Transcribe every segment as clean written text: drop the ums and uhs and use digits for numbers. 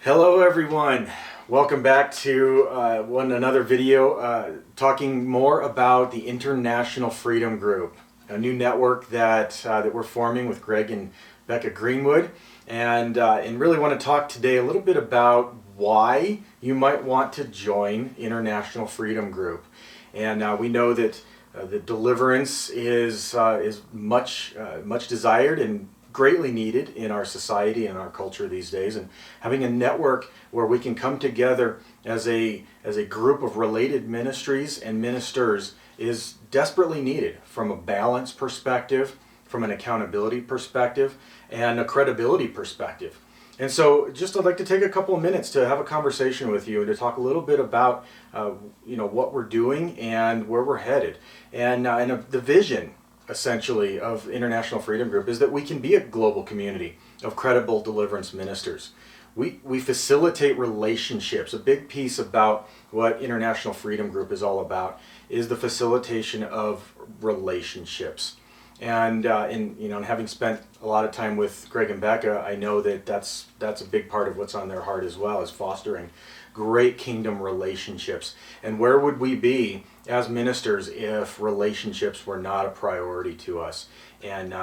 Hello everyone, welcome back to another video talking more about the International Freedom Group, a new network that we're forming with Greg and Becca Greenwood, and really want to talk today a little bit about why you might want to join International Freedom Group. And we know that the deliverance is much desired and greatly needed in our society and our culture these days, and having a network where we can come together as a group of related ministries and ministers is desperately needed from a balance perspective, from an accountability perspective, and a credibility perspective. And so just I'd like to take a couple of minutes to have a conversation with you and to talk a little bit about what we're doing and where we're headed, and the vision essentially of International Freedom Group is that we can be a global community of credible deliverance ministers. We facilitate relationships. A big piece about what International Freedom Group is all about is the facilitation of relationships. And having spent a lot of time with Greg and Becca, I know that that's a big part of what's on their heart as well, is fostering great kingdom relationships. And where would we be as ministers if relationships were not a priority to us? And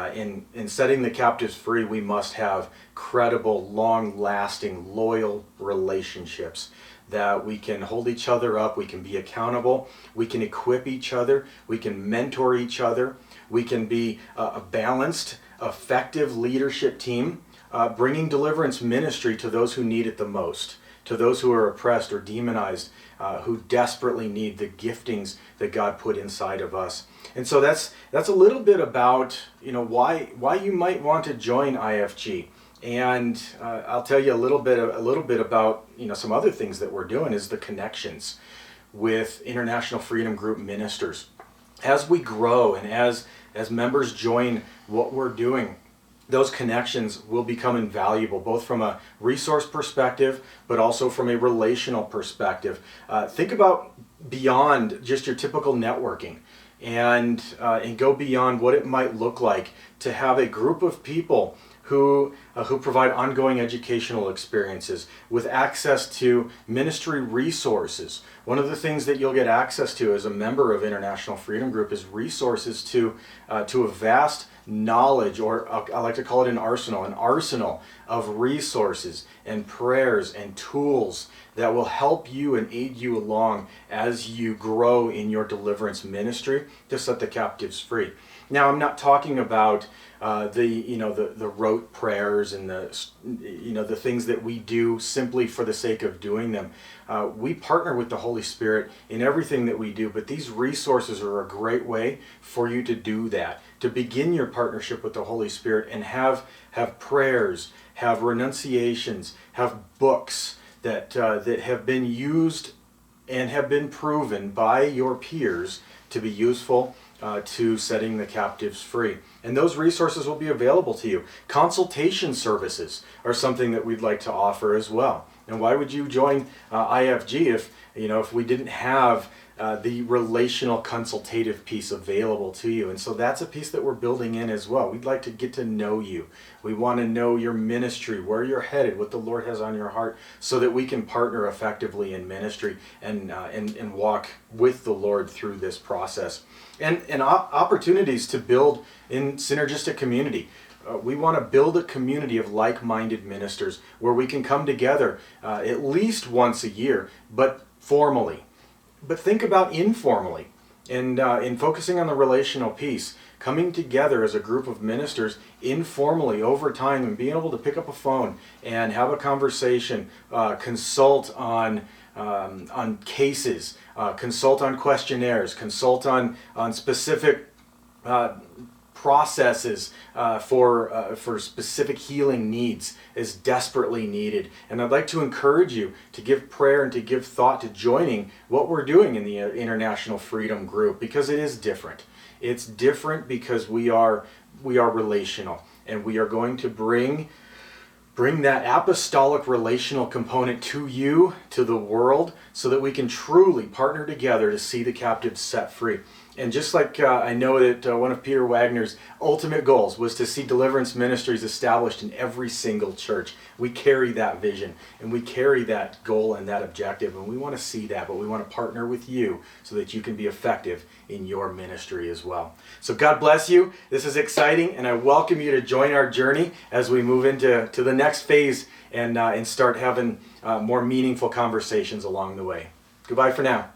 in setting the captives free, we must have credible, long-lasting, loyal relationships that we can hold each other up, we can be accountable, we can equip each other, we can mentor each other, we can be a balanced, effective leadership team, bringing deliverance ministry to those who need it the most, to those who are oppressed or demonized, who desperately need the giftings that God put inside of us. And so that's a little bit about why you might want to join IFG. And I'll tell you a little bit about some other things that we're doing is the connections with International Freedom Group ministers. As we grow and as members join what we're doing, those connections will become invaluable, both from a resource perspective, but also from a relational perspective. Think about beyond just your typical networking, and go beyond what it might look like to have a group of people who provide ongoing educational experiences with access to ministry resources. One of the things that you'll get access to as a member of International Freedom Group is resources to a vast knowledge, or I like to call it an arsenal of resources and prayers and tools that will help you and aid you along as you grow in your deliverance ministry to set the captives free. Now, I'm not talking about the rote prayers and the things that we do simply for the sake of doing them. We partner with the Holy Spirit in everything that we do, but these resources are a great way for you to do that, to begin your partnership with the Holy Spirit and have prayers, have renunciations, have books that have been used and have been proven by your peers to be useful to setting the captives free. And those resources will be available to you. Consultation services are something that we'd like to offer as well. And why would you join IFG if we didn't have the relational consultative piece available to you? And so that's a piece that we're building in as well. We'd like to get to know you. We want to know your ministry, where you're headed, what the Lord has on your heart, so that we can partner effectively in ministry and walk with the Lord through this process. And opportunities to build in synergistic community. We want to build a community of like-minded ministers where we can come together at least once a year, but formally. But think about informally, and in focusing on the relational piece, coming together as a group of ministers informally over time and being able to pick up a phone and have a conversation, consult on cases, consult on questionnaires, consult on specific processes for specific healing needs is desperately needed. And I'd like to encourage you to give prayer and to give thought to joining what we're doing in the International Freedom Group, because it is different. It's different because we are relational, and we are going to bring that apostolic relational component to you, to the world, so that we can truly partner together to see the captives set free. And just like I know that one of Peter Wagner's ultimate goals was to see deliverance ministries established in every single church. We carry that vision and we carry that goal and that objective, and we want to see that, but we want to partner with you so that you can be effective in your ministry as well. So God bless you. This is exciting, and I welcome you to join our journey as we move into the next phase and start having more meaningful conversations along the way. Goodbye for now.